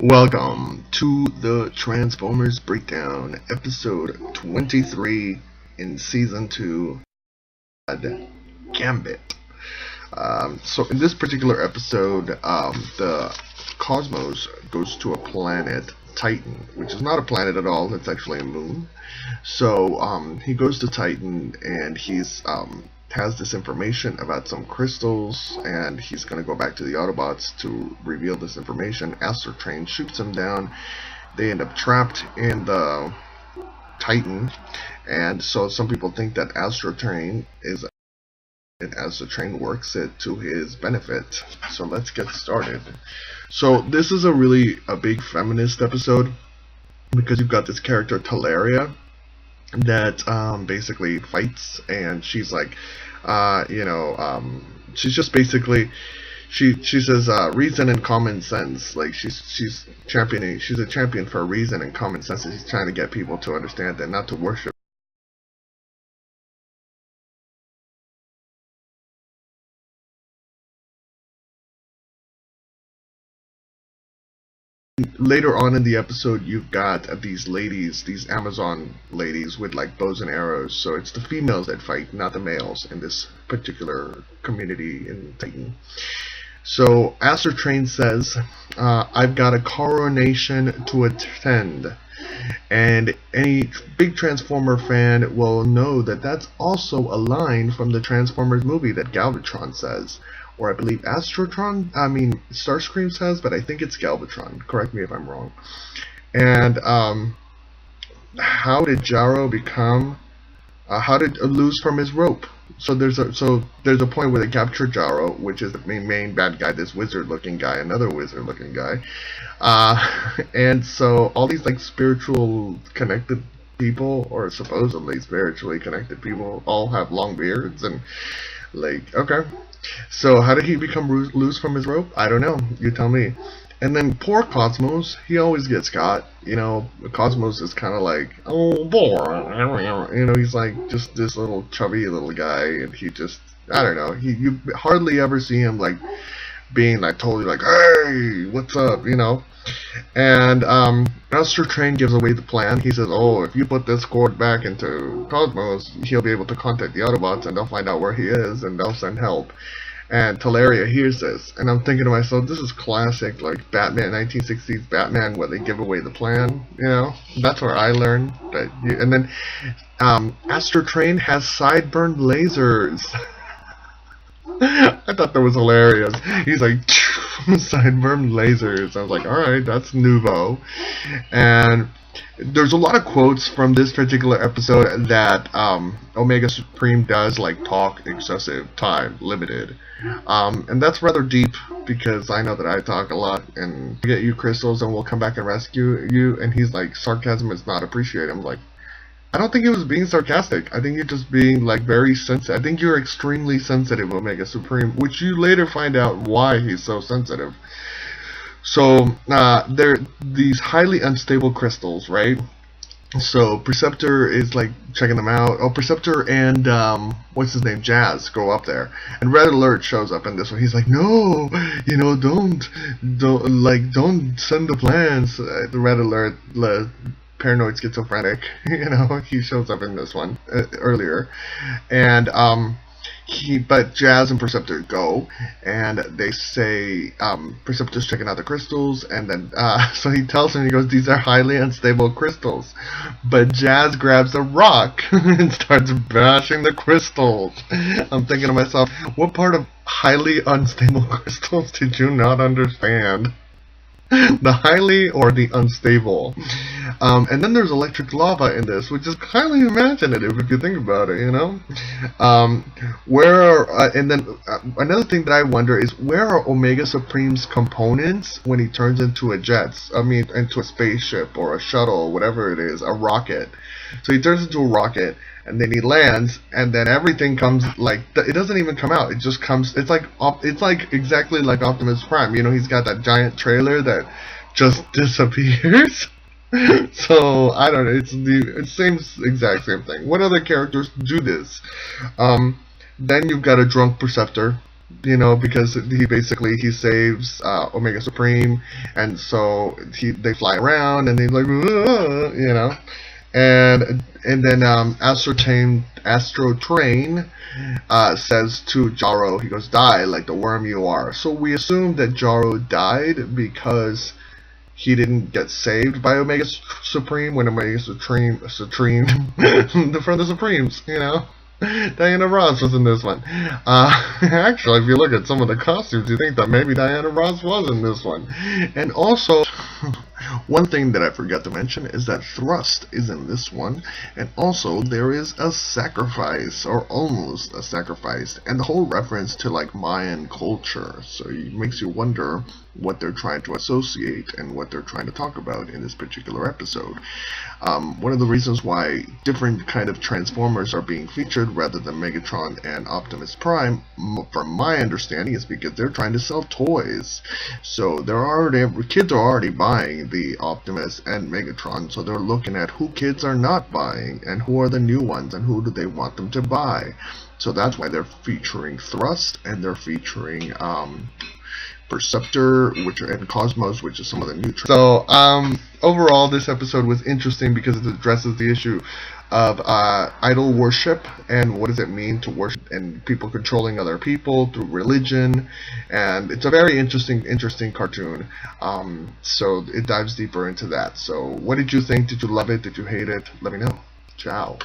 Welcome to the Transformers Breakdown, episode 23 in season 2, Gambit. So in this particular episode, the Cosmos goes to a planet, Titan, which is not a planet at all, it's actually a moon. So he goes to Titan and he's has this information about some crystals, and he's going to go back to the Autobots to reveal this information. Astro Train shoots him down. They end up trapped in the Titan, and so some people think that Astro Train works it to his benefit. So let's get started. So this is a big feminist episode because you've got this character Teleria that basically fights, and she's like, she's just basically, she says reason and common sense. Like she's a champion for reason and common sense. She's trying to get people to understand that, not to worship. Later on in the episode, you've got these ladies, these Amazon ladies with like bows and arrows. So it's the females that fight, not the males, in this particular community in Titan. So Astro Train says, I've got a coronation to attend. And any big Transformer fan will know that that's also a line from the Transformers movie that Galvatron says. Or I believe Starscream says, but I think it's Galvatron. Correct me if I'm wrong. And how did Jarro become? How did lose from his rope? So there's a point where they capture Jarro, which is the main bad guy, this wizard-looking guy, another wizard-looking guy, and so all these like spiritual connected people, or supposedly spiritually connected people, all have long beards and like, okay. So how did he become loose from his rope? I don't know. You tell me. And then poor Cosmos, he always gets caught. You know, Cosmos is kind of like, oh boy, he's like just this little chubby little guy, and he just, I don't know. You hardly ever see him like being like totally like, hey, what's up, And Astro Train gives away the plan. He says, oh, if you put this cord back into Cosmos, he'll be able to contact the Autobots, and they'll find out where he is, and they'll send help. And Teleria hears this, and I'm thinking to myself, this is classic, like Batman, 1960s Batman, where they give away the plan. That's where I learned that. And then Astro Train has sideburn lasers. I thought that was hilarious. He's like, sideburn lasers. I was like, alright, that's nouveau. And there's a lot of quotes from this particular episode that Omega Supreme does like talk excessive time limited. And that's rather deep, because I know that I talk a lot and get you crystals and we'll come back and rescue you. And he's like, sarcasm is not appreciated. I'm like, I don't think he was being sarcastic. I think you're just being like very sensitive. I think you're extremely sensitive, Omega Supreme, which you later find out why he's so sensitive. So they're these highly unstable crystals, right? So Perceptor is like checking them out. Oh, Perceptor and what's his name, Jazz, go up there, and Red Alert shows up in this one. He's like, no, don't send the plans. The Red Alert. Paranoid schizophrenic, he shows up in this one earlier, and but Jazz and Perceptor go, and they say Perceptor's checking out the crystals, and then so he tells him, he goes, these are highly unstable crystals, but Jazz grabs a rock and starts bashing the crystals. I'm thinking to myself, what part of highly unstable crystals did you not understand? The highly or the unstable. And then there's electric lava in this, which is highly imaginative if you think about it, and then another thing that I wonder is, where are Omega Supreme's components when he turns into into a spaceship or a shuttle, or whatever it is, a rocket. So he turns into a rocket, and then he lands, and then everything comes, like, it doesn't even come out, it just comes, it's like exactly like Optimus Prime, he's got that giant trailer that just disappears. So, I don't know, it's the exact same thing. What other characters do this? Then you've got a drunk Perceptor, You know, because he saves Omega Supreme, and so they fly around and they like, you know, and then Astro Train says to Jaro, he goes, "Die like the worm you are." So we assume that Jaro died because he didn't get saved by Omega Supreme when Omega Supreme the front of the Supremes, you know. Diana Ross was in this one. Actually, if you look at some of the costumes, you think that maybe Diana Ross was in this one. And also, one thing that I forgot to mention is that Thrust is in this one, and also there is a sacrifice, or almost a sacrifice, and the whole reference to like Mayan culture. So it makes you wonder what they're trying to associate and what they're trying to talk about in this particular episode. One of the reasons why different kind of Transformers are being featured rather than Megatron and Optimus Prime, from my understanding, is because they're trying to sell toys. So kids are already buying the Optimus and Megatron, so they're looking at who kids are not buying and who are the new ones and who do they want them to buy. So that's why they're featuring Thrust, and they're featuring Perceptor, and Cosmos, which is some of the new. So overall, this episode was interesting because it addresses the issue of idol worship and what does it mean to worship and people controlling other people through religion, and it's a very interesting cartoon. So it dives deeper into that. So what did you think? Did you love it? Did you hate it? Let me know. Ciao.